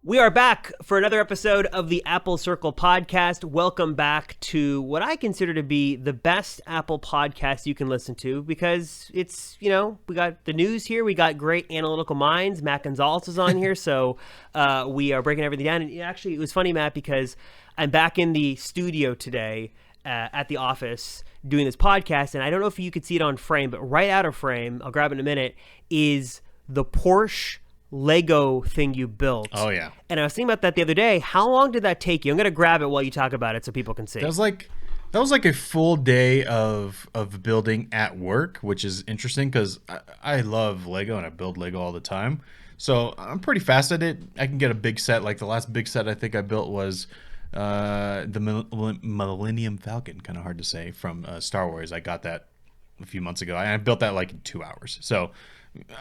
We are back for another episode of the Apple Circle podcast. Welcome back to what I consider to be the best Apple podcast you can listen to because it's, we got the news here. We got great analytical minds. Matt Gonzalez is on here. So we are breaking everything down. And actually, it was funny, Matt, because I'm back in the studio today at the office doing this podcast. And I don't know if you could see it on frame, but right out of frame, I'll grab it in a minute, is the Porsche Lego thing you built. Oh yeah. And I was thinking about that the other day. How long did that take you? I'm going to grab it while you talk about it so people can see. That was like a full day of building at work, which is interesting because I love Lego and I build Lego all the time. So I'm pretty fast at it. I can get a big set. Like the last big set I think I built was the Millennium Falcon, kind of hard to say, from Star Wars. I got that a few months ago. I built that like in 2 hours. So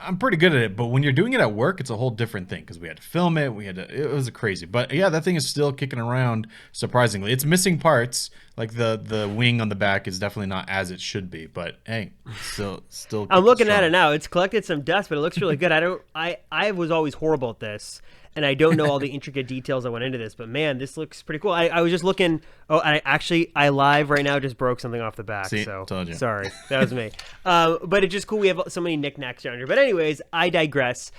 I'm pretty good at it, but when you're doing it at work, it's a whole different thing because we had to film it. It was crazy, but yeah, that thing is still kicking around. Surprisingly, it's missing parts. Like the wing on the back is definitely not as it should be, but hey, still. I'm looking at it now. It's collected some dust, but it looks really good. I was always horrible at this, and I don't know all the intricate details that went into this, but man, this looks pretty cool. I was just looking. Oh, I live right now just broke something off the back. See, so told you. Sorry, that was me. But it's just cool. We have so many knickknacks around here. But anyways, I digress.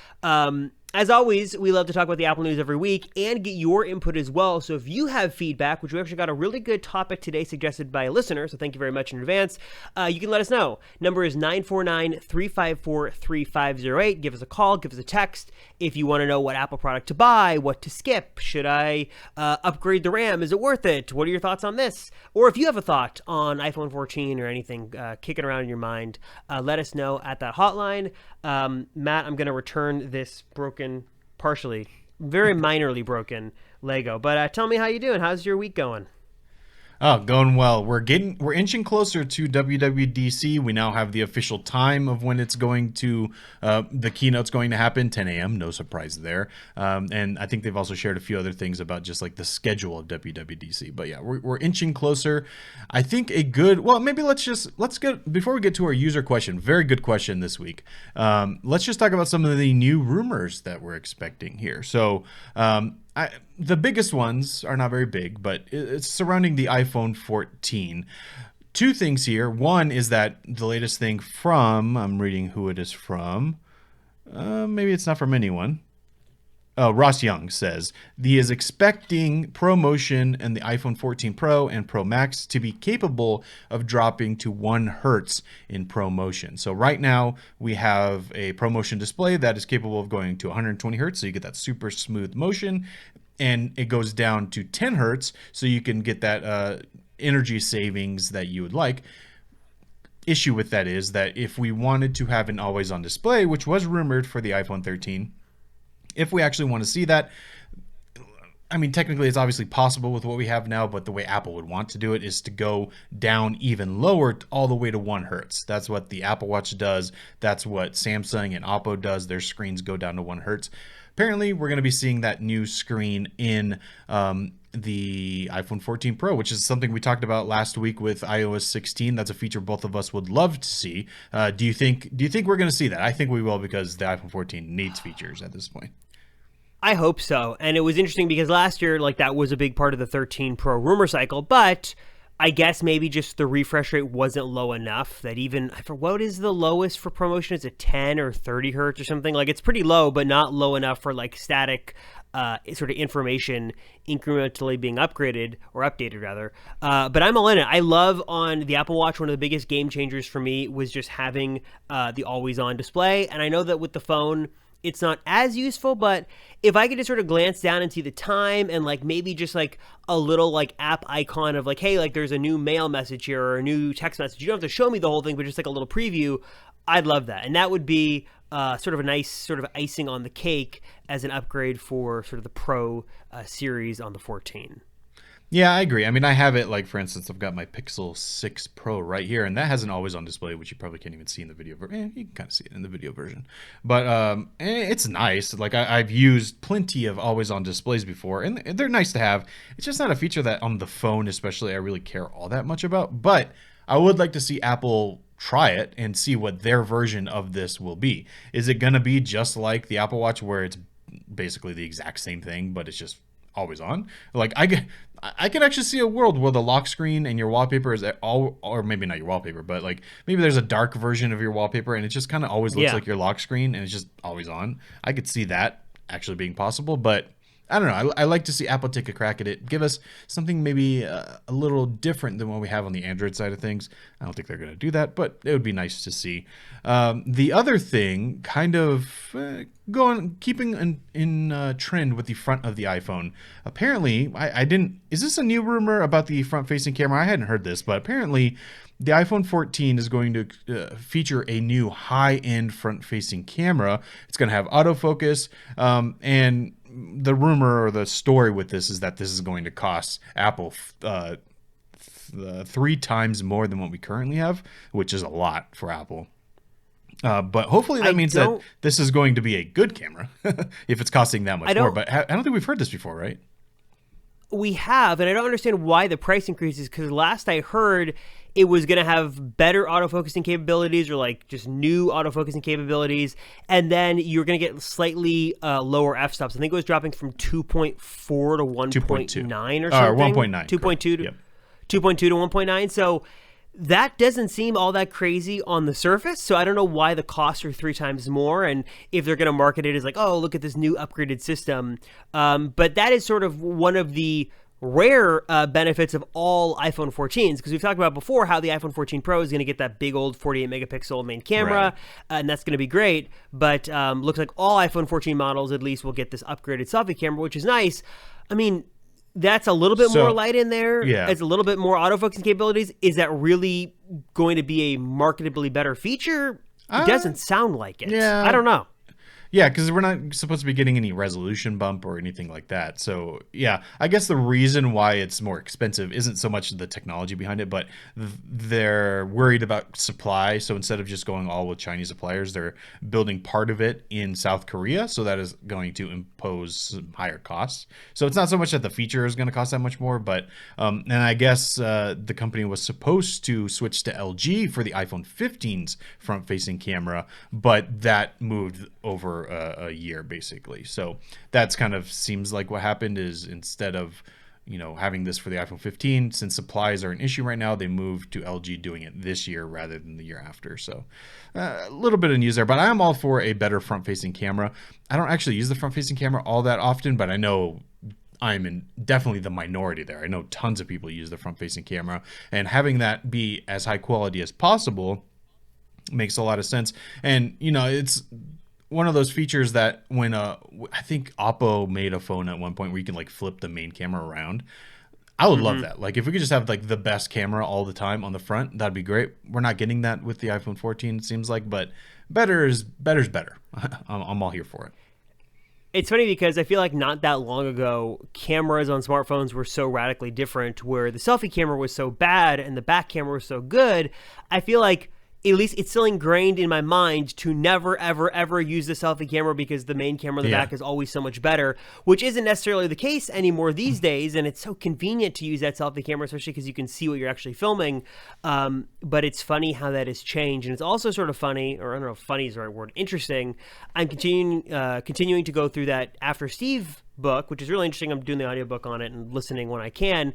As always, we love to talk about the Apple news every week and get your input as well. So if you have feedback, which we actually got a really good topic today suggested by a listener, so thank you very much in advance, you can let us know. Number is 949-354-3508. Give us a call, give us a text. If you want to know what Apple product to buy, what to skip, should I upgrade the RAM? Is it worth it? What are your thoughts on this? Or if you have a thought on iPhone 14 or anything kicking around in your mind, let us know at that hotline. Matt, I'm going to return this partially, very minorly broken Lego. But tell me how you doing. How's your week going? Oh, going well. We're inching closer to WWDC. We now have the official time of when it's going to, the keynote's going to happen, 10 a.m. No surprise there. And I think they've also shared a few other things about just like the schedule of WWDC. But yeah, we're inching closer. I think maybe before we get to our user question, very good question this week. Let's just talk about some of the new rumors that we're expecting here. So, the biggest ones are not very big, but it's surrounding the iPhone 14. Two things here. One is that the latest thing I'm reading who it is from. Maybe it's not from anyone. Ross Young says he is expecting ProMotion and the iPhone 14 Pro and Pro Max to be capable of dropping to 1 hertz in ProMotion. So right now we have a ProMotion display that is capable of going to 120 hertz, so you get that super smooth motion, and it goes down to 10 hertz, so you can get that energy savings that you would like. Issue with that is that if we wanted to have an always-on display, which was rumored for the iPhone 13, if we actually want to see that, I mean, technically it's obviously possible with what we have now, but the way Apple would want to do it is to go down even lower, all the way to 1 hertz. That's what the Apple Watch does. That's what Samsung and Oppo does. Their screens go down to 1 hertz. Apparently, we're going to be seeing that new screen in the iPhone 14 Pro, which is something we talked about last week with iOS 16. That's a feature both of us would love to see. Do you think we're going to see that? I think we will, because the iPhone 14 needs features at this point. I hope so. And it was interesting because last year, that was a big part of the 13 Pro rumor cycle, but I guess maybe just the refresh rate wasn't low enough that even, for what is the lowest for ProMotion? Is it 10 or 30 hertz or something? It's pretty low, but not low enough for static sort of information incrementally being upgraded, or updated rather. But I'm all in it. I love on the Apple Watch, one of the biggest game changers for me was just having the always on display. And I know that with the phone, it's not as useful, but if I could just sort of glance down and see the time and maybe just a little app icon of hey, there's a new mail message here or a new text message. You don't have to show me the whole thing, but just a little preview. I'd love that. And that would be sort of a nice sort of icing on the cake as an upgrade for sort of the Pro series on the 14. Yeah, I agree. I mean, I have it, for instance, I've got my Pixel 6 Pro right here, and that has an always-on display, which you probably can't even see in the video version. You can kind of see it in the video version. But it's nice. I've used plenty of always-on displays before, and they're nice to have. It's just not a feature that on the phone, especially, I really care all that much about. But I would like to see Apple try it and see what their version of this will be. Is it going to be just like the Apple Watch, where it's basically the exact same thing, but it's just always on. Like I can actually see a world where the lock screen and your wallpaper is all, or maybe not your wallpaper, but like maybe there's a dark version of your wallpaper and it just kind of always looks like your lock screen and it's just always on. I could see that actually being possible, but I don't know. I like to see Apple take a crack at it, give us something maybe a little different than what we have on the Android side of things. I don't think they're going to do that, but it would be nice to see. The other thing, kind of keeping in trend with the front of the iPhone. Apparently, I didn't. Is this a new rumor about the front-facing camera? I hadn't heard this, but apparently, the iPhone 14 is going to feature a new high-end front-facing camera. It's going to have autofocus, and the rumor or the story with this is that this is going to cost Apple 3 times more than what we currently have, which is a lot for Apple. But hopefully that means that this is going to be a good camera if it's costing that much more. But I don't think we've heard this before, right? We have, and I don't understand why the price increases, because last I heard it was going to have better autofocusing capabilities or like just new autofocusing capabilities, and then you're going to get slightly lower f-stops. I think it was dropping from 2.4 to 1.9 or something. 1.9. 2.2 to 2.2 to 1.9. So that doesn't seem all that crazy on the surface. So I don't know why the costs are 3 times more, and if they're going to market it as like, oh, look at this new upgraded system. But that is sort of one of the rare benefits of all iPhone 14s, because we've talked about before how the iPhone 14 Pro is going to get that big old 48 megapixel main camera, right, and that's going to be great. But looks like all iPhone 14 models at least will get this upgraded selfie camera, which is nice. I mean, that's a little bit more light in there. Yeah. It's a little bit more autofocusing capabilities. Is that really going to be a marketably better feature? It doesn't sound like it. Yeah. I don't know. Yeah, because we're not supposed to be getting any resolution bump or anything like that. So, yeah, I guess the reason why it's more expensive isn't so much the technology behind it, but they're worried about supply. So instead of just going all with Chinese suppliers, they're building part of it in South Korea. So that is going to impose some higher costs. So it's not so much that the feature is going to cost that much more, but and I guess the company was supposed to switch to LG for the iPhone 15's front-facing camera, but that moved over a year basically. So that's kind of seems like what happened is instead of having this for the iPhone 15, since supplies are an issue right now, they moved to LG doing it this year rather than the year after. So a little bit of news there, but I am all for a better front-facing camera. I don't actually use the front-facing camera all that often, but I know I'm in definitely the minority there. I know tons of people use the front-facing camera, and having that be as high quality as possible makes a lot of sense. And it's one of those features that when I think Oppo made a phone at one point where you can like flip the main camera around. I would love that. Like if we could just have like the best camera all the time on the front, that'd be great. We're not getting that with the iPhone 14, it seems like, but better is better. I'm all here for it. It's funny because I feel like not that long ago, cameras on smartphones were so radically different, where the selfie camera was so bad and the back camera was so good. I feel like at least it's still ingrained in my mind to never, ever, ever use the selfie camera because the main camera in the back is always so much better, which isn't necessarily the case anymore these days. And it's so convenient to use that selfie camera, especially because you can see what you're actually filming. But it's funny how that has changed. And it's also sort of funny, or I don't know if funny is the right word, interesting. I'm continuing to go through that After Steve book, which is really interesting. I'm doing the audiobook on it and listening when I can.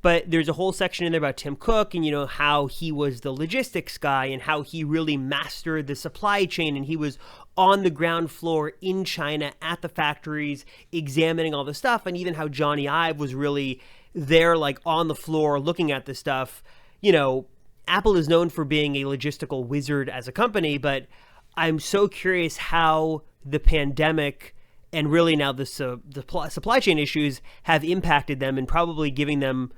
But there's a whole section in there about Tim Cook and, how he was the logistics guy and how he really mastered the supply chain. And he was on the ground floor in China at the factories examining all the stuff. And even how Johnny Ive was really there, like on the floor looking at the stuff. Apple is known for being a logistical wizard as a company, but I'm so curious how the pandemic and really now the supply chain issues have impacted them and probably giving them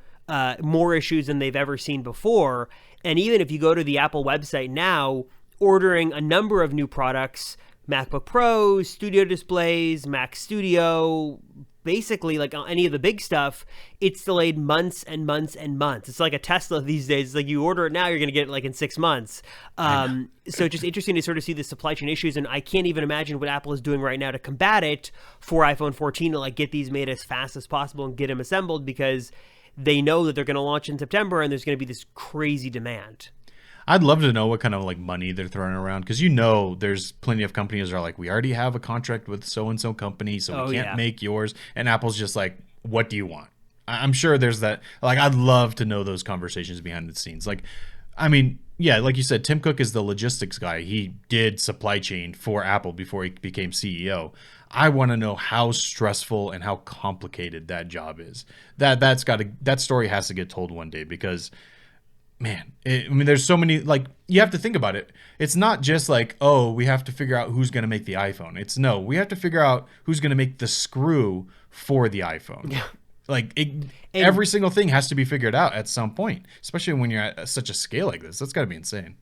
more issues than they've ever seen before. And even if you go to the Apple website now, ordering a number of new products, MacBook Pros, Studio displays, Mac Studio, basically like any of the big stuff, it's delayed months and months and months. It's like a Tesla these days. It's like you order it now, you're going to get it like in 6 months. So just interesting to sort of see the supply chain issues. And I can't even imagine what Apple is doing right now to combat it for iPhone 14 to like get these made as fast as possible and get them assembled, because they know that they're going to launch in September and there's going to be this crazy demand. I'd love to know what kind of like money they're throwing around, because there's plenty of companies that are like, we already have a contract with so and so company, so we can't make yours. And Apple's just like, what do you want? I'm sure there's that. Like, I'd love to know those conversations behind the scenes. Like, I mean, yeah, like you said, Tim Cook is the logistics guy. He did supply chain for Apple before he became CEO. I want to know how stressful and how complicated that job is. That story has to get told one day, because man, I mean, there's so many, like, you have to think about it. It's not just like, oh, we have to figure out who's going to make the iPhone. It's no, we have to figure out who's going to make the screw for the iPhone. Yeah. Like, every single thing has to be figured out at some point, especially when you're at such a scale like this. That's got to be insane.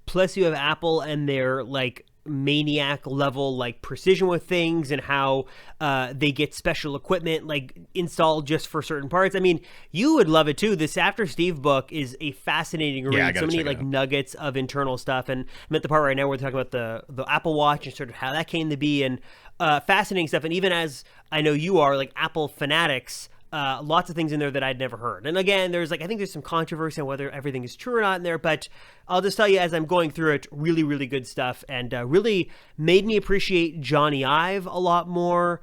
Plus, you have Apple and their like maniac level like precision with things, and how they get special equipment like installed just for certain parts. I mean, you would love it too. This After Steve book is a fascinating read. So many like nuggets of internal stuff, and I'm at the part right now where we're talking about the Apple Watch and sort of how that came to be, and fascinating stuff. And even as I know you are like Apple fanatics, lots of things in there that I'd never heard. And again, I think there's some controversy on whether everything is true or not in there, but I'll just tell you as I'm going through it, really, really good stuff, and really made me appreciate Johnny Ive a lot more,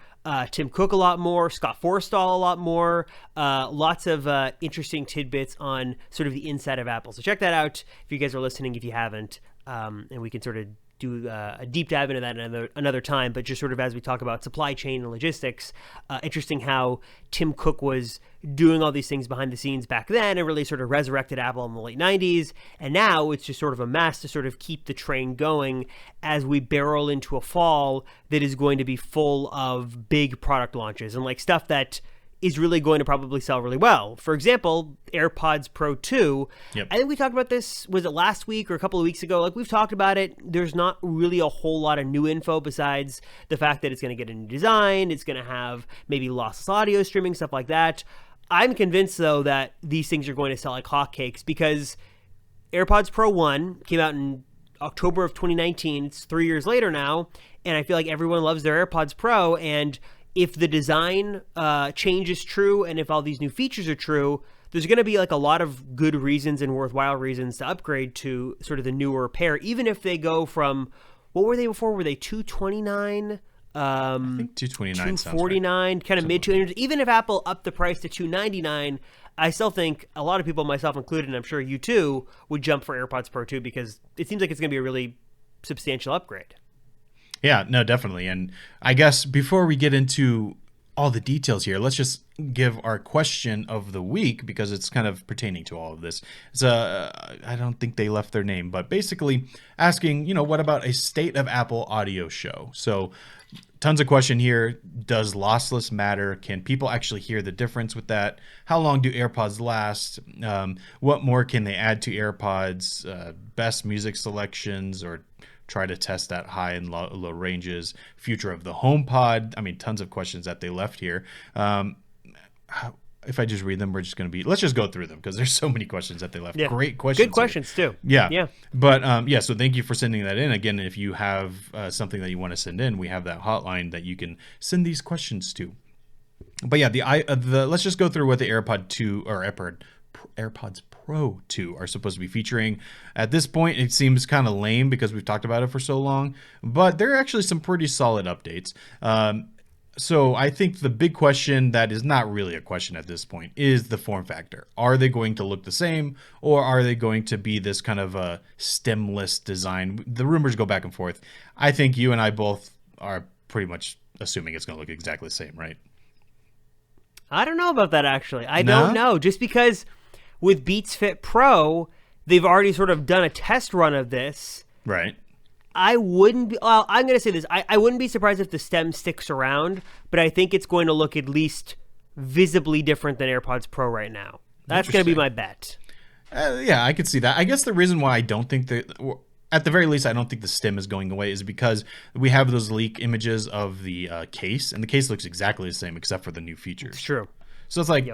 Tim Cook a lot more, Scott Forstall a lot more, lots of interesting tidbits on sort of the inside of Apple. So check that out if you guys are listening, if you haven't, and we can sort of do a deep dive into that another time. But just sort of as we talk about supply chain and logistics, interesting how Tim Cook was doing all these things behind the scenes back then and really sort of resurrected Apple in the late 90s. And now it's just sort of a mess to sort of keep the train going as we barrel into a fall that is going to be full of big product launches and like stuff that is really going to probably sell really well. For example, AirPods Pro 2. Yep. I think we talked about this, was it last week or a couple of weeks ago? Like, we've talked about it. There's not really a whole lot of new info besides the fact that it's going to get a new design. It's going to have maybe lossless audio streaming, stuff like that. I'm convinced, though, that these things are going to sell like hotcakes, because AirPods Pro 1 came out in October of 2019. It's 3 years later now, and I feel like everyone loves their AirPods Pro, and if the design change is true and if all these new features are true, there's going to be like a lot of good reasons and worthwhile reasons to upgrade to sort of the newer pair, even if they go from, what were they before? Were they $229? I think $229 $249, right. Kind of mid-200s. Even if Apple upped the price to $299, I still think a lot of people, myself included, and I'm sure you too, would jump for AirPods Pro 2, because it seems like it's going to be a really substantial upgrade. Yeah, no, definitely. And I guess before we get into all the details here, let's just give our question of the week, because it's kind of pertaining to all of this. It's I don't think they left their name, but basically asking, what about a State of Apple audio show? So tons of question here. Does lossless matter? Can people actually hear the difference with that? How long do AirPods last? What more can they add to AirPods? Best music selections, or try to test that high and low ranges. Future of the HomePod. I mean, tons of questions that they left here. If I just read them, let's just go through them, because there's so many questions that they left. Yeah. Great questions. Good questions too. Yeah. But so thank you for sending that in. Again, if you have something that you want to send in, we have that hotline that you can send these questions to. But yeah, let's just go through what the AirPods Pro 2 are supposed to be featuring. At this point, it seems kind of lame because we've talked about it for so long, but there are actually some pretty solid updates. So I think the big question that is not really a question at this point is the form factor. Are they going to look the same, or are they going to be this kind of a stemless design? The rumors go back and forth. I think you and I both are pretty much assuming it's going to look exactly the same, right? I don't know about that, actually. I don't know. Just because with Beats Fit Pro, they've already sort of done a test run of this. Right. I'm going to say this. I wouldn't be surprised if the stem sticks around, but I think it's going to look at least visibly different than AirPods Pro right now. That's going to be my bet. Yeah, I could see that. I guess the reason why I don't think at the very least, I don't think the stem is going away is because we have those leak images of the case, and the case looks exactly the same except for the new features. It's true. So it's like,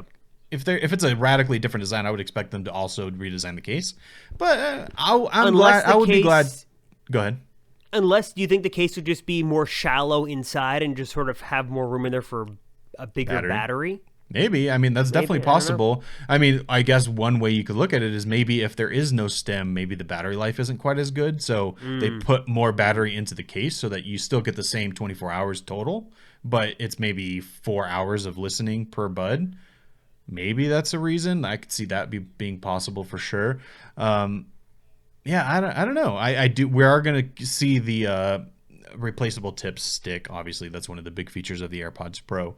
if it's a radically different design, I would expect them to also redesign the case. But I would be glad. Go ahead. Unless, do you think the case would just be more shallow inside and just sort of have more room in there for a bigger battery? Maybe. I mean, that's definitely Maybe, I don't know. possible. I mean, I guess one way you could look at it is maybe if there is no stem, maybe the battery life isn't quite as good. So they Mm. put more battery into the case so that you still get the same 24 hours total, but it's maybe 4 hours of listening per bud. Maybe that's a reason. I could see that being possible for sure. Um, yeah, I don't know. I do. We are going to see the replaceable tips stick. Obviously, that's one of the big features of the AirPods Pro.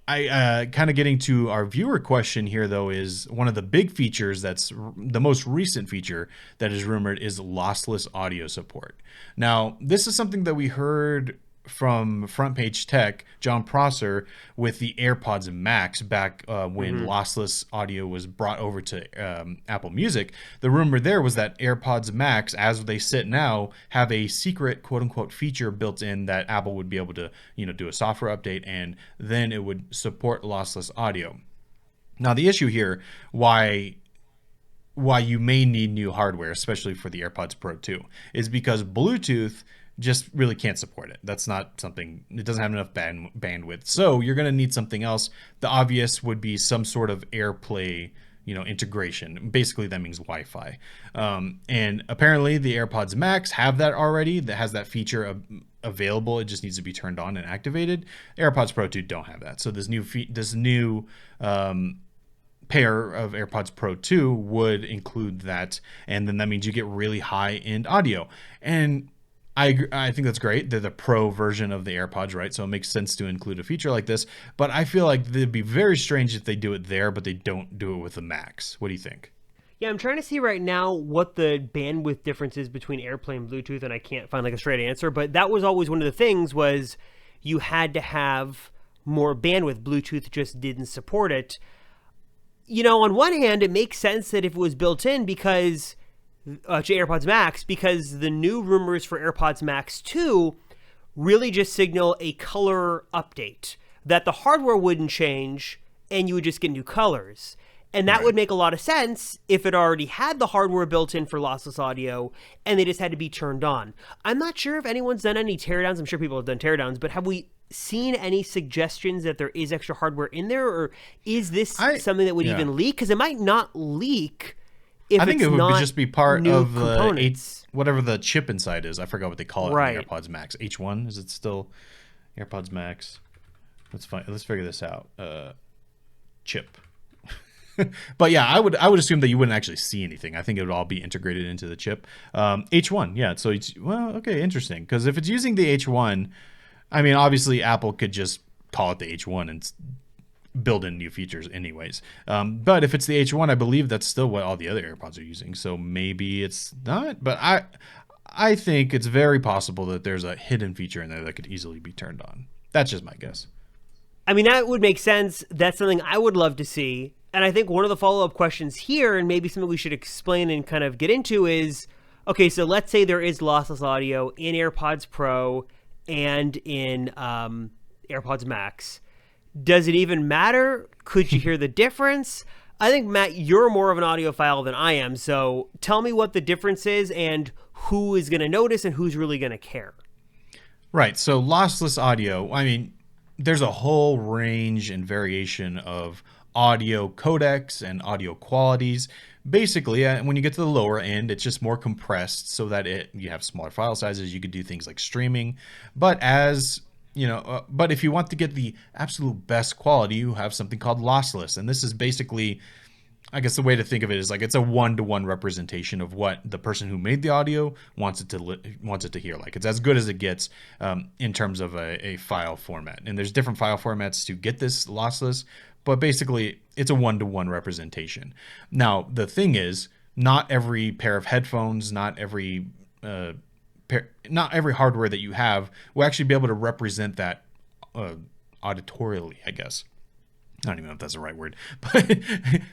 I kind of getting to our viewer question here though is one of the big features that's the most recent feature that is rumored is lossless audio support. Now, this is something that we heard from Front Page Tech, John Prosser, with the AirPods Max back when Hmm. lossless audio was brought over to Apple Music. The rumor there was that AirPods Max, as they sit now, have a secret quote unquote feature built in that Apple would be able to, do a software update and then it would support lossless audio. Now, the issue here, why you may need new hardware, especially for the AirPods Pro 2, is because Bluetooth just really can't support it. That's not something, it doesn't have enough bandwidth. So you're going to need something else. The obvious would be some sort of AirPlay, integration. Basically, that means Wi-Fi. And apparently the AirPods Max have that already. That has that feature available. It just needs to be turned on and activated. AirPods Pro 2 don't have that. So this new pair of AirPods Pro 2 would include that, and then that means you get really high-end audio. And I think that's great. They're the Pro version of the AirPods, right? So it makes sense to include a feature like this. But I feel like it'd be very strange if they do it there, but they don't do it with the Max. What do you think? Yeah, I'm trying to see right now what the bandwidth difference is between AirPlay and Bluetooth, and I can't find like a straight answer. But that was always one of the things was you had to have more bandwidth. Bluetooth just didn't support it. On one hand, it makes sense that if it was built in because to AirPods Max, because the new rumors for AirPods Max 2 really just signal a color update, that the hardware wouldn't change and you would just get new colors. And that Right. would make a lot of sense if it already had the hardware built in for lossless audio and they just had to be turned on. I'm not sure if anyone's done any teardowns. I'm sure people have done teardowns, but have we seen any suggestions that there is extra hardware in there, or is this I something that would yeah. even leak? Because it might not leak I if think it's it would not just be part new of the components. whatever the chip inside is. I forgot what they call it in the Right. AirPods Max. H1 is it still AirPods Max? Let's find. Let's figure this out. Chip. But yeah, I would assume that you wouldn't actually see anything. I think it would all be integrated into the chip. H1, yeah. So it's okay, interesting. Because if it's using the H1, I mean, obviously Apple could just call it the H1 and build in new features, anyways. But if it's the H1, I believe that's still what all the other AirPods are using. So maybe it's not. But I think it's very possible that there's a hidden feature in there that could easily be turned on. That's just my guess. I mean, that would make sense. That's something I would love to see. And I think one of the follow up questions here, and maybe something we should explain and kind of get into, is okay, so let's say there is lossless audio in AirPods Pro and in AirPods Max. Does it even matter? Could you hear the difference? I think, Matt, you're more of an audiophile than I am. So tell me what the difference is and who is going to notice and who's really going to care. Right. So lossless audio, I mean, there's a whole range and variation of audio codecs and audio qualities. Basically, when you get to the lower end, it's just more compressed so that you have smaller file sizes. You could do things like streaming. But but if you want to get the absolute best quality, you have something called lossless. And this is basically, I guess the way to think of it is like it's a one-to-one representation of what the person who made the audio wants it to hear. Like it's as good as it gets in terms of a file format. And there's different file formats to get this lossless, but basically it's a one-to-one representation. Now the thing is, not every pair of headphones, not every hardware that you have will actually be able to represent that auditorially, I guess. I don't even know if that's the right word, but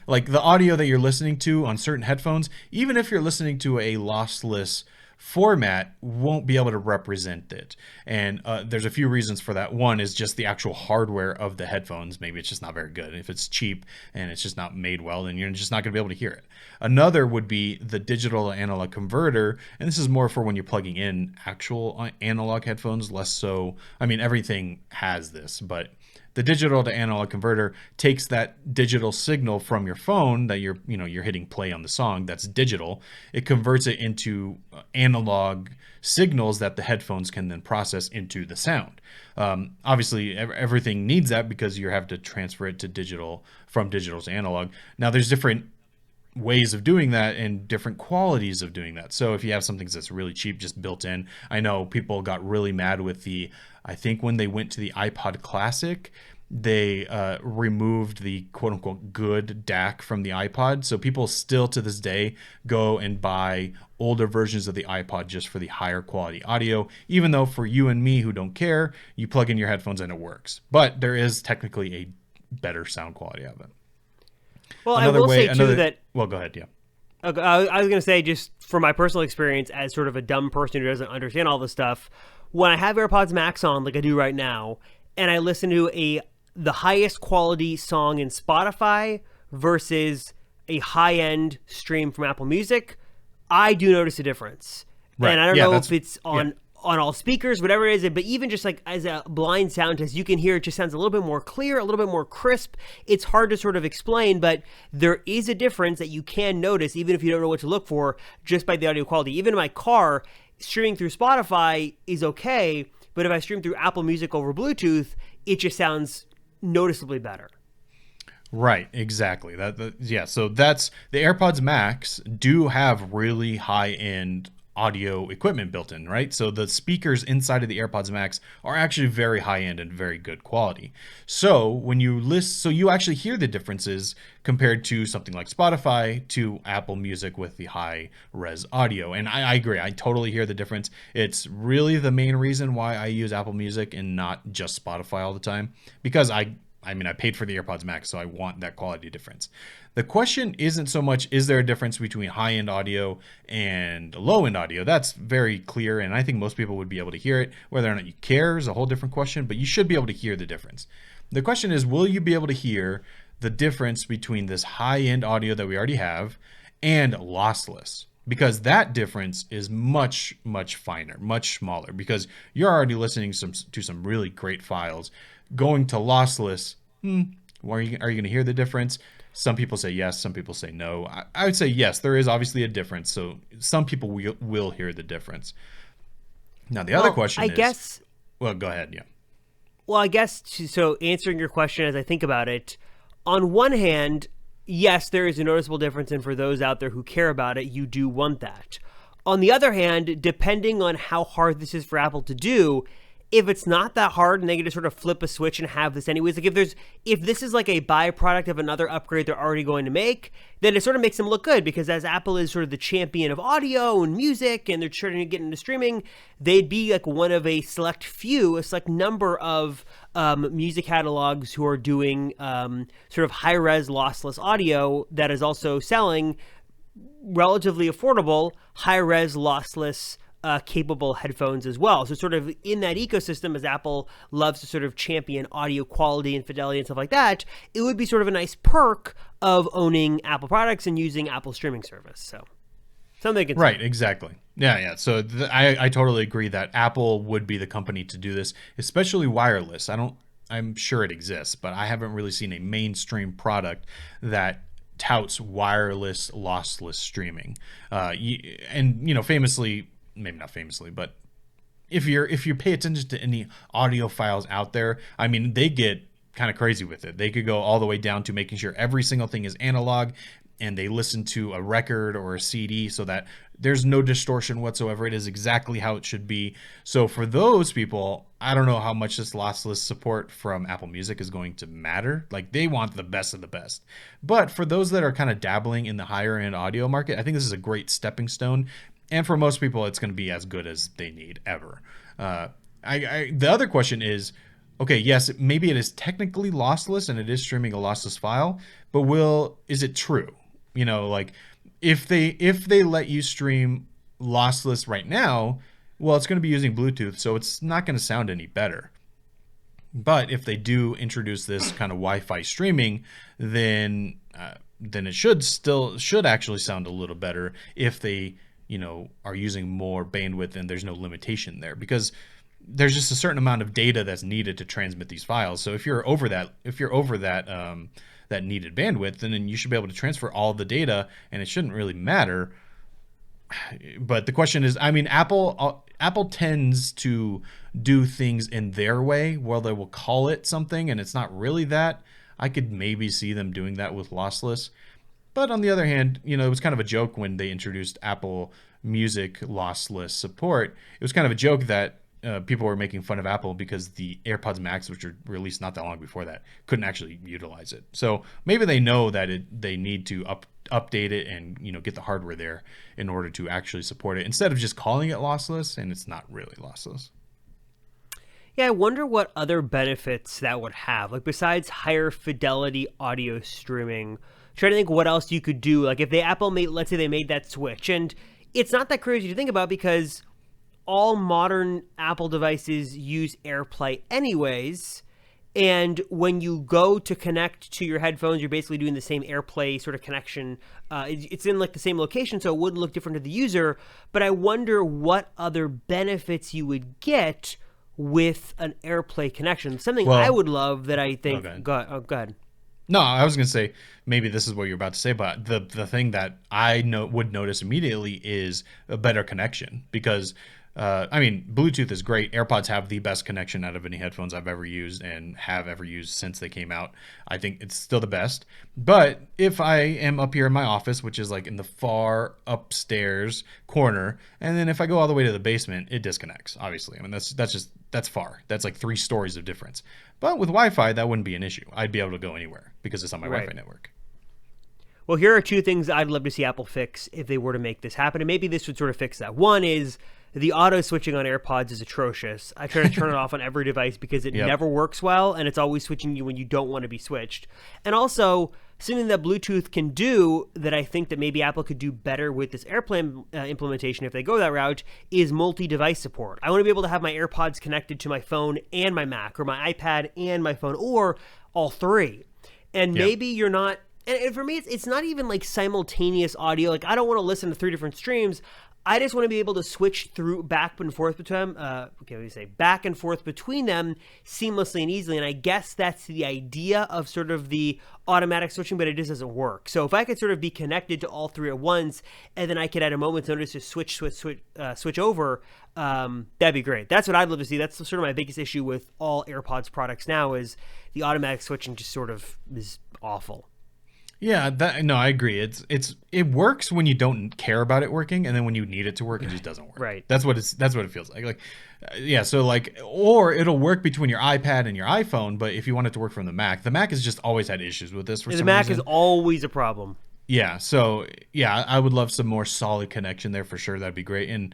like the audio that you're listening to on certain headphones, even if you're listening to a lossless format, won't be able to represent it. And there's a few reasons for that. One is just the actual hardware of the headphones. Maybe it's just not very good. If it's cheap and it's just not made well, then you're just not going to be able to hear it. Another would be the digital to analog converter. And this is more for when you're plugging in actual analog headphones, less so. I mean, everything has this, but The digital to analog converter takes that digital signal from your phone that you're hitting play on the song that's digital. It converts it into analog signals that the headphones can then process into the sound. Obviously, everything needs that because you have to transfer it to digital from digital to analog. Now, there's different ways of doing that and different qualities of doing that. So if you have something that's really cheap, just built in, I know people got really mad with I think when they went to the iPod Classic, they removed the quote unquote good DAC from the iPod. So people still to this day go and buy older versions of the iPod just for the higher quality audio, even though for you and me who don't care, you plug in your headphones and it works. But there is technically a better sound quality of it. Well, I will say too that. Well, go ahead. Yeah. Okay, I was going to say, just from my personal experience as sort of a dumb person who doesn't understand all this stuff, when I have AirPods Max on, like I do right now, and I listen to the highest quality song in Spotify versus a high-end stream from Apple Music, I do notice a difference. Right. And I don't know if it's on all speakers, whatever it is, but even just like as a blind sound test, you can hear it just sounds a little bit more clear, a little bit more crisp. It's hard to sort of explain, but there is a difference that you can notice, even if you don't know what to look for, just by the audio quality. Even in my car, streaming through Spotify is okay, but if I stream through Apple Music over Bluetooth, it just sounds noticeably better. Right, exactly. So that's the AirPods Max do have really high-end audio equipment built in, right? So the speakers inside of the AirPods Max are actually very high end and very good quality. So when you you actually hear the differences compared to something like Spotify to Apple Music with the high res audio. And I agree. I totally hear the difference. It's really the main reason why I use Apple Music and not just Spotify all the time, because I paid for the AirPods Max, so I want that quality difference. The question isn't so much, is there a difference between high-end audio and low-end audio? That's very clear, and I think most people would be able to hear it. Whether or not you care is a whole different question, but you should be able to hear the difference. The question is, will you be able to hear the difference between this high-end audio that we already have and lossless? Because that difference is much, much finer, much smaller, because you're already listening to some really great files. Going to lossless, are you going to hear the difference? Some people say yes, some people say no. I would say yes, there is obviously a difference. So some people will hear the difference. Now, the other question is... Well, go ahead, yeah. Well, I guess, so answering your question as I think about it, on one hand, yes, there is a noticeable difference, and for those out there who care about it, you do want that. On the other hand, depending on how hard this is for Apple to do, if it's not that hard and they can just sort of flip a switch and have this anyways, like if this is like a byproduct of another upgrade they're already going to make, then it sort of makes them look good, because as Apple is sort of the champion of audio and music and they're trying to get into streaming, they'd be like one of a select number of music catalogs who are doing sort of high-res lossless audio that is also selling relatively affordable high-res lossless capable headphones as well. So sort of in that ecosystem, as Apple loves to sort of champion audio quality and fidelity and stuff like that, it would be sort of a nice perk of owning Apple products and using Apple streaming service. So something to consider. Right, exactly. Yeah. So I totally agree that Apple would be the company to do this, especially wireless. I'm sure it exists, but I haven't really seen a mainstream product that touts wireless lossless streaming. Famously, maybe not famously, but if you pay attention to any audiophiles out there, they get kind of crazy with it. They could go all the way down to making sure every single thing is analog, and they listen to a record or a CD so that there's no distortion whatsoever. It is exactly how it should be. So for those people, I don't know how much this lossless support from Apple Music is going to matter. Like, they want the best of the best. But for those that are kind of dabbling in the higher end audio market, I think this is a great stepping stone. And for most people, it's going to be as good as they need ever. The other question is, okay, yes, maybe it is technically lossless and it is streaming a lossless file, but is it true? If they let you stream lossless right now, well, it's going to be using Bluetooth, so it's not going to sound any better. But if they do introduce this kind of Wi-Fi streaming, then it should actually sound a little better if they are using more bandwidth and there's no limitation there. Because there's just a certain amount of data that's needed to transmit these files. So if you're over that, that needed bandwidth, then you should be able to transfer all the data, and it shouldn't really matter. But the question is, I mean, Apple tends to do things in their way, where they will call it something, and it's not really that. I could maybe see them doing that with Lossless. But on the other hand, it was kind of a joke when they introduced Apple Music lossless support. It was kind of a joke that people were making fun of Apple because the AirPods Max, which were released not that long before that, couldn't actually utilize it. So maybe they know that they need to update it and get the hardware there in order to actually support it, instead of just calling it lossless, and it's not really lossless. Yeah, I wonder what other benefits that would have, like besides higher fidelity audio streaming. Trying to think what else you could do. Like if let's say they made that switch, and it's not that crazy to think about because all modern Apple devices use AirPlay anyways. And when you go to connect to your headphones, you're basically doing the same AirPlay sort of connection. It's in like the same location, so it wouldn't look different to the user. But I wonder what other benefits you would get with an AirPlay connection. Something I would love that I think. Okay. Go ahead. No, I was going to say maybe this is what you're about to say, but the thing that I would notice immediately is a better connection, because Bluetooth is great. AirPods have the best connection out of any headphones I've ever used and have ever used since they came out. I think it's still the best. But if I am up here in my office, which is like in the far upstairs corner, and then if I go all the way to the basement, it disconnects, obviously. I mean, that's far. That's like 3 stories of difference. But with Wi-Fi, that wouldn't be an issue. I'd be able to go anywhere because it's on my Wi-Fi network. Well, here are 2 things I'd love to see Apple fix if they were to make this happen. And maybe this would sort of fix that. One is the auto switching on AirPods is atrocious. I try to turn it off on every device because it never works well, and it's always switching you when you don't want to be switched. And also, something that Bluetooth can do that I think that maybe Apple could do better with this AirPlay implementation if they go that route is multi-device support. I want to be able to have my AirPods connected to my phone and my Mac, or my iPad and my phone, or all 3. And maybe you're not... And for me, it's not even like simultaneous audio. Like, I don't want to listen to 3 different streams. I just want to be able to switch through back and forth between them. Back and forth between them seamlessly and easily. And I guess that's the idea of sort of the automatic switching, but it just doesn't work. So if I could sort of be connected to all 3 at once, and then I could at a moment's notice just switch over, that'd be great. That's what I'd love to see. That's sort of my biggest issue with all AirPods products now, is the automatic switching just sort of is awful. Yeah, I agree. It works when you don't care about it working, and then when you need it to work, it just doesn't work. Right. That's what it feels like. Or it'll work between your iPad and your iPhone, but if you want it to work from the Mac has just always had issues with this for some reason. The Mac is always a problem. Yeah. So yeah, I would love some more solid connection there for sure. That'd be great. And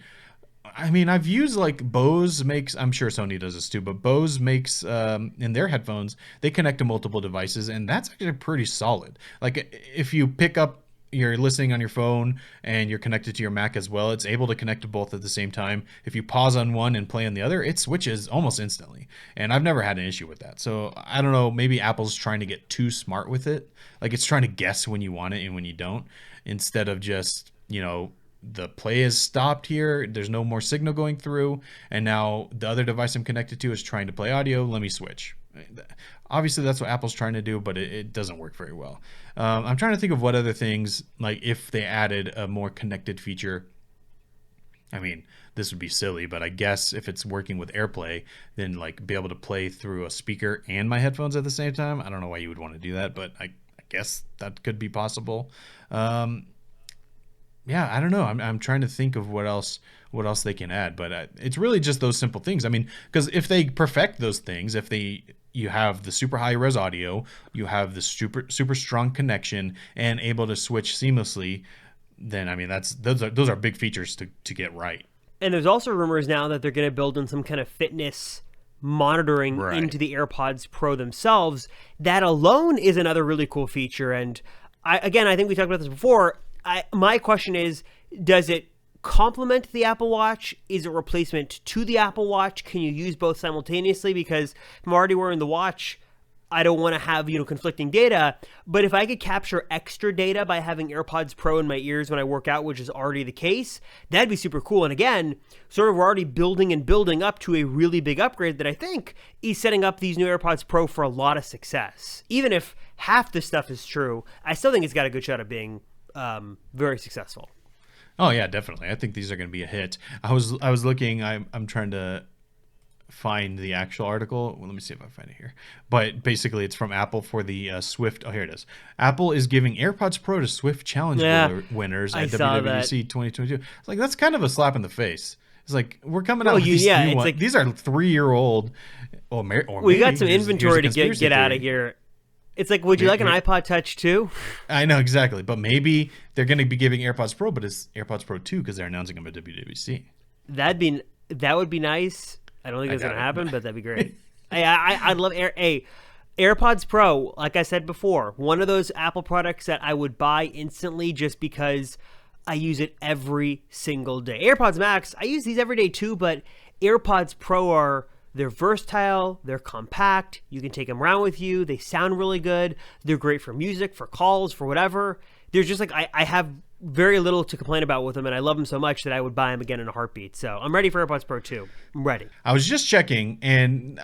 I mean, I've used like Bose makes, I'm sure Sony does this too, but Bose makes in their headphones, they connect to multiple devices, and that's actually pretty solid. Like if you pick up, you're listening on your phone and you're connected to your Mac as well, it's able to connect to both at the same time. If you pause on one and play on the other, it switches almost instantly. And I've never had an issue with that. So I don't know, maybe Apple's trying to get too smart with it. Like it's trying to guess when you want it and when you don't, instead of just, the play is stopped here, there's no more signal going through, and now the other device I'm connected to is trying to play audio, let me switch. Obviously that's what Apple's trying to do, but it doesn't work very well. I'm trying to think of what other things, like if they added a more connected feature. I mean, this would be silly, but I guess if it's working with AirPlay, then like be able to play through a speaker and my headphones at the same time. I don't know why you would want to do that, but I guess that could be possible. Yeah, I don't know. I'm trying to think of what else they can add, but it's really just those simple things. I mean, because if they perfect those things, you have the super high res audio, you have the super strong connection, and able to switch seamlessly, then I mean those are big features to get right. And there's also rumors now that they're going to build in some kind of fitness monitoring into the AirPods Pro themselves. That alone is another really cool feature. And I think we talked about this before. My question is, does it complement the Apple Watch? Is it a replacement to the Apple Watch? Can you use both simultaneously? Because if I'm already wearing the watch, I don't want to have, conflicting data. But if I could capture extra data by having AirPods Pro in my ears when I work out, which is already the case, that'd be super cool. And again, sort of we're already building and building up to a really big upgrade that I think is setting up these new AirPods Pro for a lot of success. Even if half the stuff is true, I still think it's got a good shot of being very successful. Oh yeah, definitely. I think these are going to be a hit. I was looking. I'm trying to find the actual article. Well, let me see if I find it here. But basically, it's from Apple for the Swift. Oh, here it is. Apple is giving AirPods Pro to Swift Challenge winners at WWDC 2022. It's like, that's kind of a slap in the face. It's like, we're coming out with these new ones. Like, these are 3-year-old. Or we got some inventory to get out of here. It's like, would you like an iPod Touch too? I know, exactly. But maybe they're going to be giving AirPods Pro, but it's AirPods Pro 2 because they're announcing them at WWDC. That would be nice. I don't think it's going to happen, but that'd be great. I'd love AirPods Pro. Like I said before, one of those Apple products that I would buy instantly just because I use it every single day. AirPods Max, I use these every day too, but AirPods Pro they're versatile, they're compact, you can take them around with you, they sound really good, they're great for music, for calls, for whatever. There's just like, I have very little to complain about with them, and I love them so much that I would buy them again in a heartbeat. So I'm ready for AirPods Pro 2. I'm ready. I was just checking, and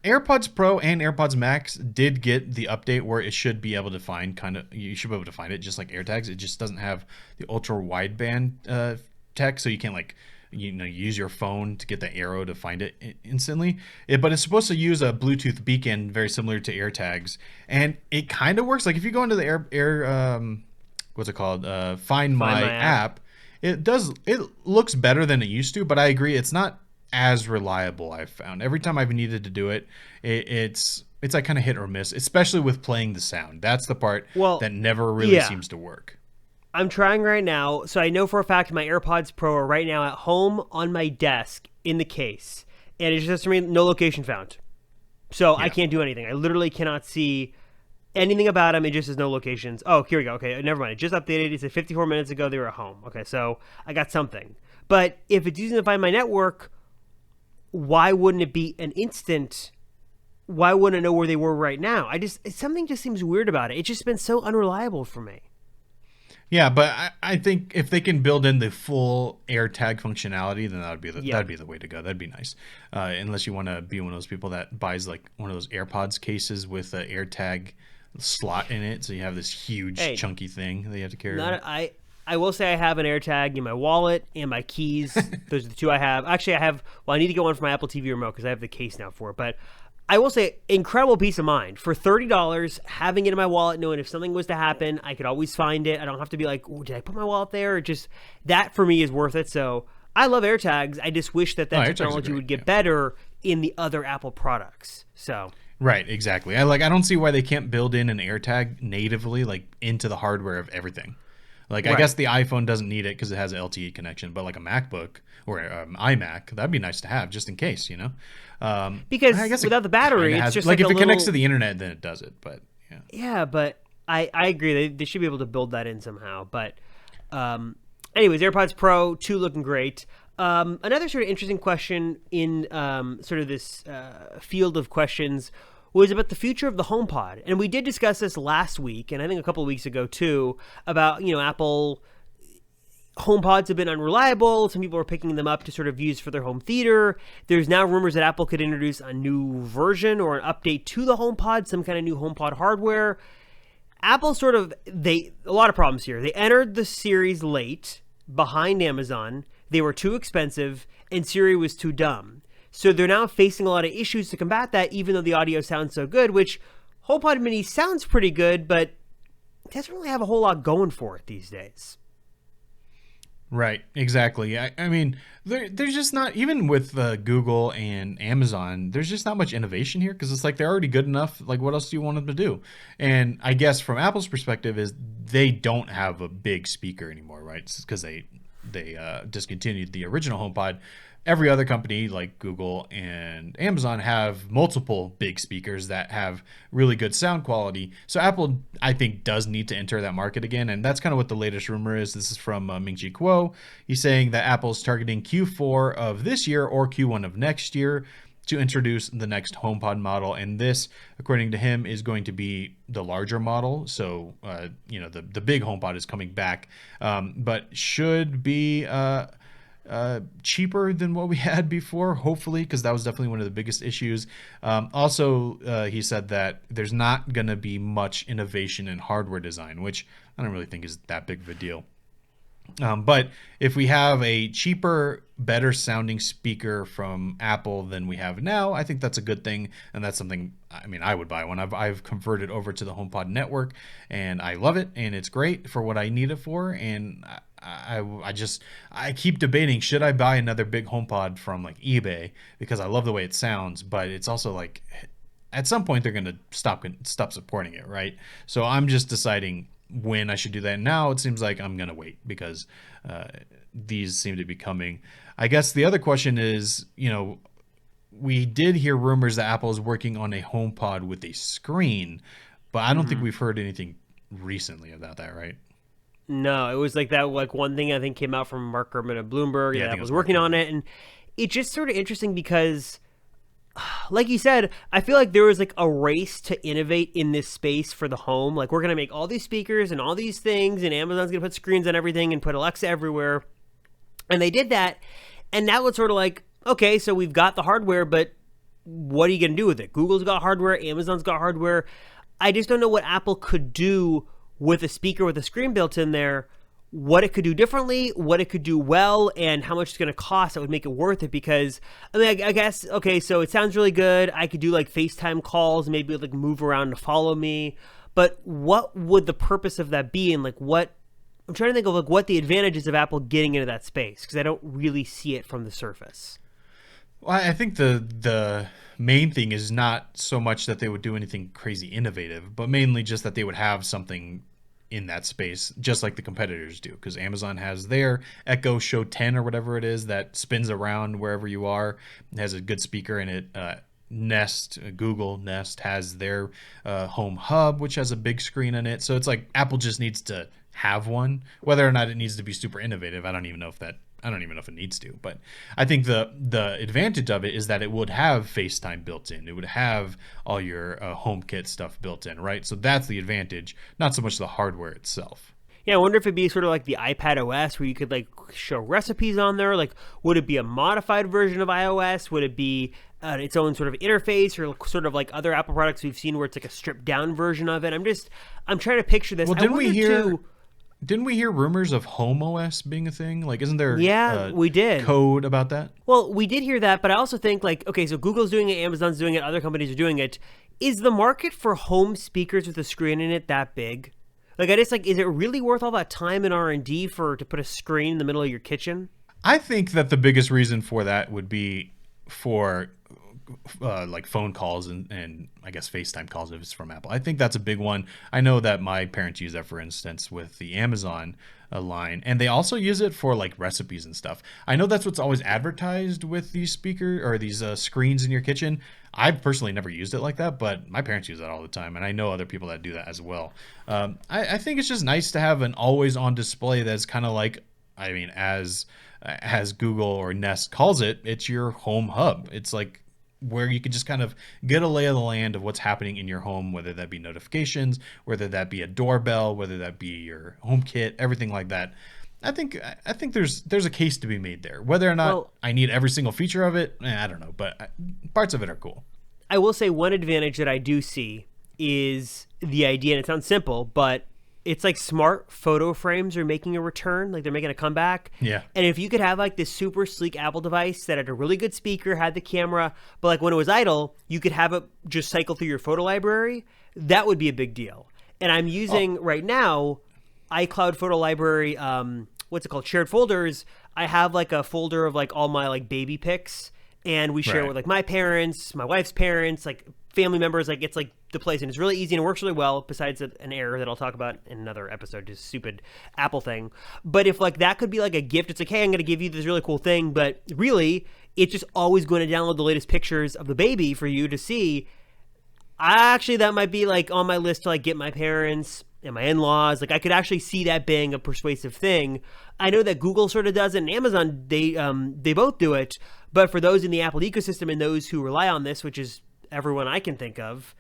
AirPods Pro and AirPods Max did get the update where it should be able to find you should be able to find it just like AirTags. It just doesn't have the ultra wideband tech, so you can't use your phone to get the arrow to find it instantly. But it's supposed to use a Bluetooth beacon very similar to AirTags, and it kind of works. Like if you go into the what's it called? Find My app. It looks better than it used to, but I agree it's not as reliable. I've found every time I've needed to do it, it's like kind of hit or miss, especially with playing the sound. That's the part that never really seems to work. I'm trying right now, so I know for a fact my AirPods Pro are right now at home on my desk in the case, and it just says to me, no location found. So I can't do anything. I literally cannot see anything about them. It just says no locations. Oh, here we go. Okay, never mind. It just updated. It said 54 minutes ago they were at home. Okay, so I got something. But if it's using to find my network, why wouldn't it be an instant? Why wouldn't I know where they were right now? Something just seems weird about it. It's just been so unreliable for me. Yeah, but I think if they can build in the full AirTag functionality, then that'd be the way to go. That'd be nice. Unless you want to be one of those people that buys like one of those AirPods cases with an AirTag slot in it, so you have this huge chunky thing that you have to carry. I will say I have an AirTag in my wallet and my keys. Those are the two I have. Actually, I need to get one for my Apple TV remote because I have the case now for it. But I will say, incredible peace of mind. For $30, having it in my wallet, knowing if something was to happen, I could always find it. I don't have to be like, oh, did I put my wallet there? Just that for me is worth it. So I love AirTags. I just wish that technology would get better in the other Apple products. So right, exactly. I don't see why they can't build in an AirTag natively, like into the hardware of everything. Like, I guess the iPhone doesn't need it because it has an LTE connection, but like a MacBook or iMac, that'd be nice to have just in case, because I guess without the battery, it's just like if it connects to the internet, then it does it. But yeah, but I agree. They should be able to build that in somehow. But anyways, AirPods Pro 2 looking great. Another sort of interesting question in sort of this field of questions was about the future of the HomePod. And we did discuss this last week, and I think a couple of weeks ago too, about, Apple HomePods have been unreliable. Some people are picking them up to sort of use for their home theater. There's now rumors that Apple could introduce a new version or an update to the HomePod, some kind of new HomePod hardware. Apple a lot of problems here. They entered the series late, behind Amazon. They were too expensive, and Siri was too dumb. So they're now facing a lot of issues to combat that, even though the audio sounds so good, which HomePod Mini sounds pretty good, but it doesn't really have a whole lot going for it these days. Right, exactly. I mean, there's just not, even with Google and Amazon, there's just not much innovation here because it's like they're already good enough. Like, what else do you want them to do? And I guess from Apple's perspective is they don't have a big speaker anymore, right? Because they discontinued the original HomePod. Every other company like Google and Amazon have multiple big speakers that have really good sound quality. So Apple, I think, does need to enter that market again. And that's kind of what the latest rumor is. This is from Ming-Chi Kuo. He's saying that Apple's targeting Q4 of this year or Q1 of next year to introduce the next HomePod model, and this, according to him, is going to be the larger model. So, the big HomePod is coming back, but should be cheaper than what we had before, hopefully, because that was definitely one of the biggest issues. Also, he said that there's not going to be much innovation in hardware design, which I don't really think is that big of a deal. But if we have a cheaper, better sounding speaker from Apple than we have now, I think that's a good thing. And that's something, I mean, I would buy one. I've converted over to the HomePod network and I love it. And it's great for what I need it for. And I keep debating, should I buy another big HomePod from like eBay, because I love the way it sounds, but it's also like at some point they're going to stop supporting it. Right. So I'm just deciding when I should do that. Now it seems like I'm going to wait because these seem to be coming. I guess the other question is, we did hear rumors that Apple is working on a HomePod with a screen, but I don't think we've heard anything recently about that, right? No, it was like that. Like one thing I think came out from Mark Gurman of Bloomberg. Yeah, that was working on it, and it's just sort of interesting because, like you said, I feel like there was like a race to innovate in this space for the home. Like we're gonna make all these speakers and all these things, and Amazon's gonna put screens on everything and put Alexa everywhere, and they did that, and now it's sort of like, okay, so we've got the hardware, but what are you gonna do with it? Google's got hardware, Amazon's got hardware. I just don't know what Apple could do with a speaker with a screen built in there, what it could do differently, what it could do well, and how much it's going to cost that would make it worth it. Because, I mean, I guess, okay, so it sounds really good. I could do like FaceTime calls, maybe like move around to follow me. But what would the purpose of that be? And like I'm trying to think of like what the advantages of Apple getting into that space, because I don't really see it from the surface. Well, I think the main thing is not so much that they would do anything crazy innovative, but mainly just that they would have something in that space, just like the competitors do. Because Amazon has their Echo Show 10 or whatever it is that spins around wherever you are. It has a good speaker in it. Google Nest has their Home Hub, which has a big screen in it. So it's like Apple just needs to have one. Whether or not it needs to be super innovative, I don't even know if it needs to, but I think the advantage of it is that it would have FaceTime built in. It would have all your HomeKit stuff built in, right? So that's the advantage, not so much the hardware itself. Yeah, I wonder if it'd be sort of like the iPad OS where you could like show recipes on there. Like, would it be a modified version of iOS? Would it be its own sort of interface, or sort of like other Apple products we've seen where it's like a stripped down version of it? I'm trying to picture this. Well, didn't we hear rumors of Home OS being a thing? Like, isn't there we did code about that? Well, we did hear that, but I also think like, okay, so Google's doing it, Amazon's doing it, other companies are doing it. Is the market for home speakers with a screen in it that big? Like, I just like, is it really worth all that time and R&D to put a screen in the middle of your kitchen? I think that the biggest reason for that would be for like phone calls and I guess FaceTime calls if it's from Apple. I think that's a big one. I know that my parents use that, for instance, with the Amazon line, and they also use it for like recipes and stuff. I know that's what's always advertised with these screens in your kitchen. I've personally never used it like that, but my parents use that all the time, and I know other people that do that as well. I think it's just nice to have an always on display that's kind of like, I mean, as Google or Nest calls it, it's your home hub. It's like where you can just kind of get a lay of the land of what's happening in your home, whether that be notifications, whether that be a doorbell, whether that be your HomeKit, everything like that. I think there's a case to be made there. Whether or not I need every single feature of it, I don't know, but parts of it are cool. I will say one advantage that I do see is the idea, and it sounds simple, but it's like smart photo frames are making a return, like they're making a comeback. Yeah. And if you could have like this super sleek Apple device that had a really good speaker, had the camera, but like when it was idle, you could have it just cycle through your photo library, that would be a big deal. And I'm using right now iCloud Photo Library, what's it called? Shared folders. I have like a folder of like all my like baby pics, and we share it with like my parents, my wife's parents, like family members. Like it's like the place, and it's really easy and it works really well, besides an error that I'll talk about in another episode, just stupid Apple thing. But if like that could be like a gift, it's like, hey, I'm going to give you this really cool thing, but really it's just always going to download the latest pictures of the baby for you to see. Actually, that might be like on my list to like get my parents and my in-laws. Like I could actually see that being a persuasive thing. I know that Google sort of does it, and Amazon they both do it. But for those in the Apple ecosystem and those who rely on this, which is everyone I can think of,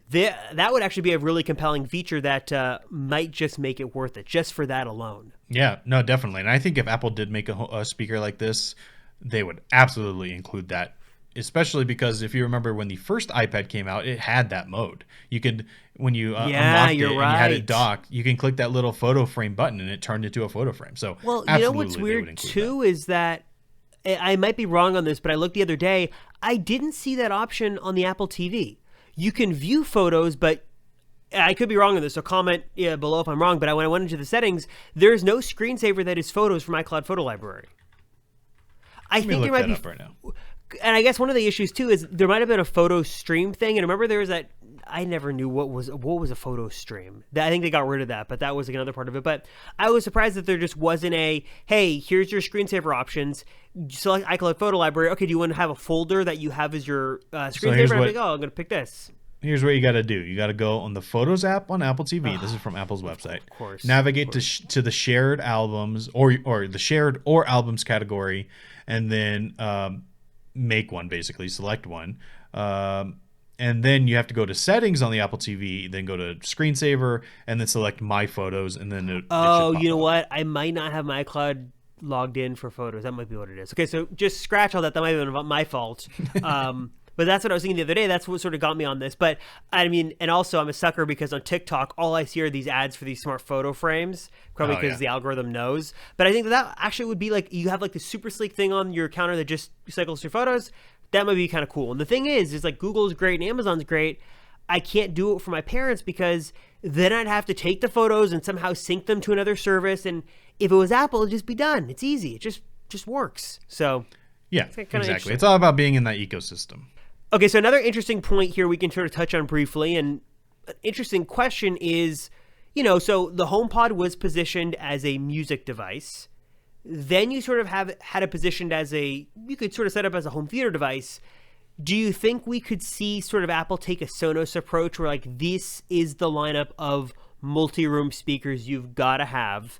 that would actually be a really compelling feature that might just make it worth it, just for that alone. Yeah, no, definitely. And I think if Apple did make a speaker like this, they would absolutely include that. Especially because if you remember when the first iPad came out, it had that mode. You could, when you unlocked it and you had it docked, you can click that little photo frame button and it turned into a photo frame. So, well, you know what's weird too is that I might be wrong on this, but I looked the other day. I didn't see that option on the Apple TV. You can view photos, but I could be wrong on this, so comment below if I'm wrong. But when I went into the settings, there's no screensaver that is photos from iCloud Photo Library. I think there might be right now. And I guess one of the issues too is there might have been a photo stream thing. And remember, there was that I never knew what was a photo stream. I think they got rid of that, but that was like another part of it. But I was surprised that there just wasn't a hey, here's your screensaver options. Select iCloud Photo Library. Okay, do you want to have a folder that you have as your screensaver? So I'm like, I'm going to pick this. Here's what you got to do. You got to go on the Photos app on Apple TV. This is from Apple's website. Of course. Navigate to the shared albums or the shared or albums category, and then make one, basically select one, and then you have to go to settings on the Apple TV, then go to screensaver, and then select my photos, and then you know what, I might not have my iCloud logged in for photos. That might be what it is. Okay, so just scratch all that. That might have been my fault. But that's what I was thinking the other day. That's what sort of got me on this. But I mean, and also I'm a sucker because on TikTok, all I see are these ads for these smart photo frames, probably because the algorithm knows. But I think that actually would be like, you have like the super sleek thing on your counter that just cycles through photos. That might be kind of cool. And the thing is like Google's great and Amazon's great. I can't do it for my parents because then I'd have to take the photos and somehow sync them to another service. And if it was Apple, it'd just be done. It's easy. It just works. So yeah, exactly. It's all about being in that ecosystem. Okay, so another interesting point here we can sort of touch on briefly, and an interesting question is, so the HomePod was positioned as a music device. Then you sort of had it positioned as you could sort of set up as a home theater device. Do you think we could see sort of Apple take a Sonos approach where like this is the lineup of multi-room speakers you've got to have?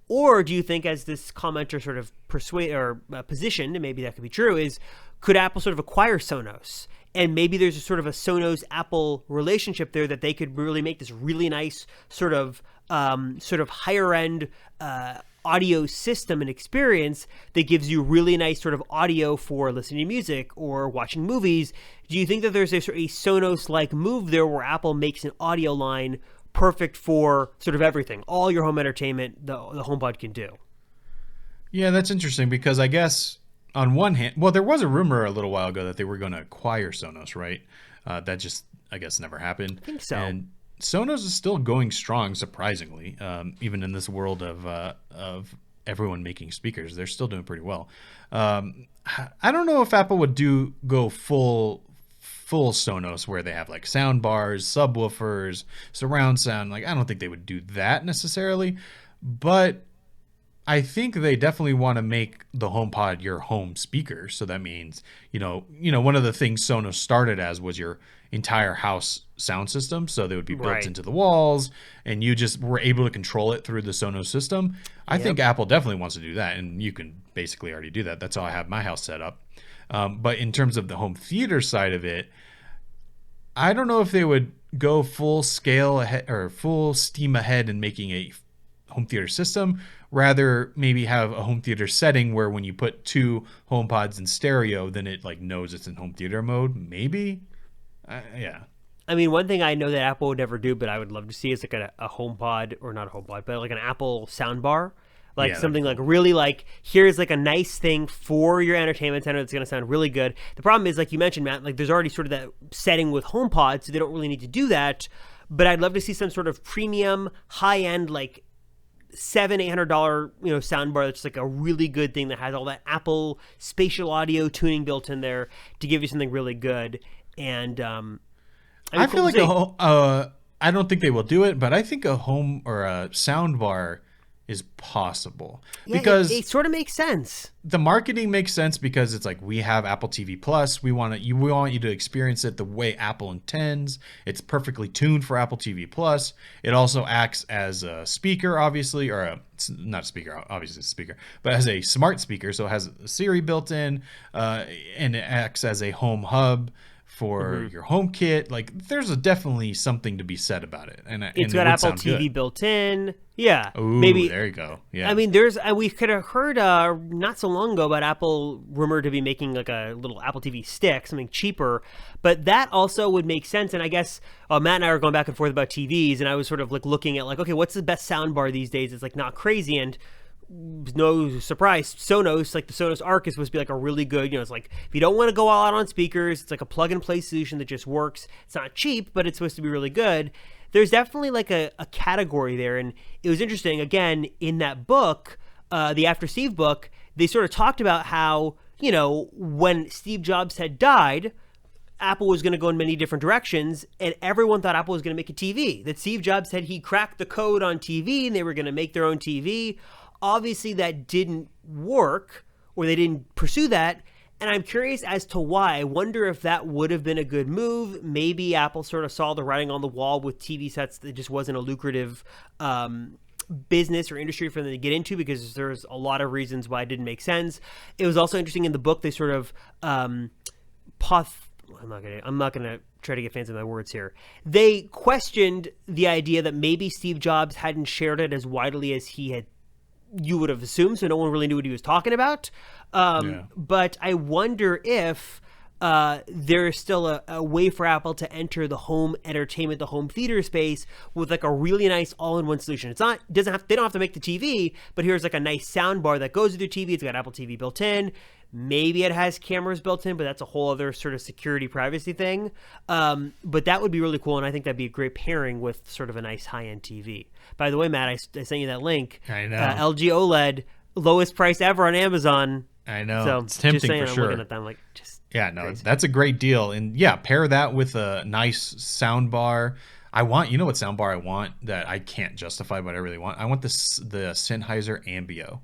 Or do you think, as this commenter sort of positioned, and maybe that could be true, is could Apple sort of acquire Sonos? And maybe there's a sort of a Sonos-Apple relationship there that they could really make this really nice sort of higher-end audio system and experience that gives you really nice sort of audio for listening to music or watching movies. Do you think that there's a Sonos-like move there where Apple makes an audio line perfect for sort of everything, all your home entertainment the HomePod can do? Yeah, that's interesting because I guess on one hand, well, there was a rumor a little while ago that they were going to acquire Sonos, right? That just, I guess, never happened. I think so. And Sonos is still going strong, surprisingly, even in this world of everyone making speakers. They're still doing pretty well. I don't know if Apple would go full Sonos where they have like sound bars, subwoofers, surround sound. Like, I don't think they would do that necessarily, but I think they definitely want to make the HomePod your home speaker. So that means, one of the things Sonos started as was your entire house sound system. So they would be built into the walls and you just were able to control it through the Sonos system. I think Apple definitely wants to do that. And you can basically already do that. That's how I have my house set up. But in terms of the home theater side of it, I don't know if they would go full scale ahead or full steam ahead in making a home theater system. Rather, maybe have a home theater setting where when you put two HomePods in stereo, then it like knows it's in home theater mode. Maybe, yeah. I mean, one thing I know that Apple would never do, but I would love to see is like a HomePod, or not a HomePod, but like an Apple soundbar. Like something like really like, here's like a nice thing for your entertainment center that's going to sound really good. The problem is, like you mentioned, Matt, like there's already sort of that setting with HomePod, so they don't really need to do that. But I'd love to see some sort of premium, high-end, like $700-800 soundbar that's like a really good thing that has all that Apple spatial audio tuning built in there to give you something really good. And I feel like I don't think they will do it, but I think a home or a soundbar is possible. Yeah, because it sort of makes sense. the marketing makes sense because it's like, we have Apple TV Plus. We want you to experience it the way Apple intends. It's perfectly tuned for Apple TV Plus. It also acts as a speaker, obviously, or not a speaker, obviously it's a speaker, but as a smart speaker. So it has a Siri built in, and it acts as a home hub for your HomeKit. Like, there's definitely something to be said about it. And It's got Apple TV built in. Yeah. Ooh, maybe there you go. Yeah. I mean, we could have heard not so long ago about Apple rumored to be making like a little Apple TV stick, something cheaper, but that also would make sense. And I guess Matt and I were going back and forth about TVs, and I was sort of like looking at like, okay, what's the best soundbar these days? It's like not crazy, and no surprise, Sonos, like the Sonos Arc is supposed to be like a really good, it's like if you don't want to go all out on speakers, it's like a plug and play solution that just works. It's not cheap, but it's supposed to be really good. There's definitely like a category there. And it was interesting, again, in that book, the After Steve book, they sort of talked about how, when Steve Jobs had died, Apple was going to go in many different directions, and everyone thought Apple was going to make a TV. That Steve Jobs said he cracked the code on TV and they were going to make their own TV. Obviously, that didn't work, or they didn't pursue that, and I'm curious as to why. I wonder if that would have been a good move. Maybe Apple sort of saw the writing on the wall with TV sets that just wasn't a lucrative business or industry for them to get into, because there's a lot of reasons why it didn't make sense. It was also interesting in the book, they sort of I'm not gonna try to get fancy with my words here. They questioned the idea that maybe Steve Jobs hadn't shared it as widely as you would have assumed, so no one really knew what he was talking about. But I wonder if there's still a way for Apple to enter the home entertainment, the home theater space with like a really nice all-in-one solution. They don't have to make the TV, but here's like a nice sound bar that goes with your TV. It's got Apple TV built in. Maybe it has cameras built in, but that's a whole other sort of security privacy thing. But that would be really cool, and I think that'd be a great pairing with sort of a nice high-end TV. By the way, Matt, I sent you that link. I know. LG OLED, lowest price ever on Amazon. I know. So it's tempting, just saying, for I'm sure. looking at them like, just crazy. That's a great deal. And yeah, pair that with a nice sound bar. You know what sound bar I want that I can't justify, but I really want? I want the Sennheiser Ambio.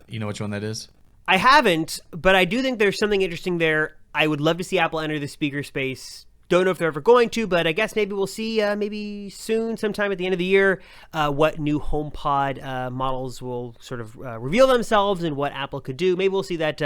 You know which one that is? I haven't, but I do think there's something interesting there. I would love to see Apple enter the speaker space. Don't know if they're ever going to, but I guess maybe we'll see maybe soon, sometime at the end of the year, what new HomePod models will sort of reveal themselves and what Apple could do. Maybe we'll see that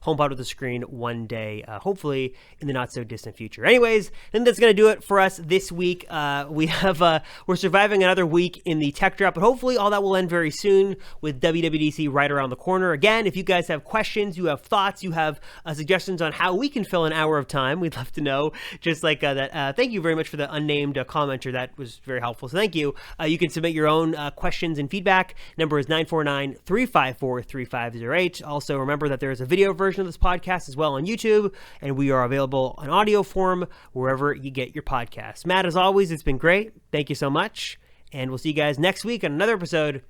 HomePod with a screen one day, hopefully in the not-so-distant future. Anyways, I think that's going to do it for us this week. We're surviving another week in the tech drop, but hopefully all that will end very soon with WWDC right around the corner. Again, if you guys have questions, you have thoughts, you have suggestions on how we can fill an hour of time, we'd love to know. Just like that. Thank you very much for the unnamed commenter. That was very helpful. So thank you. You can submit your own questions and feedback. Number is 949-354-3508. Also, remember that there is a video version of this podcast as well on YouTube, and we are available on audio form wherever you get your podcasts. Matt, as always, it's been great. Thank you so much, and we'll see you guys next week on another episode of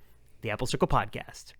the Apple Circle Podcast.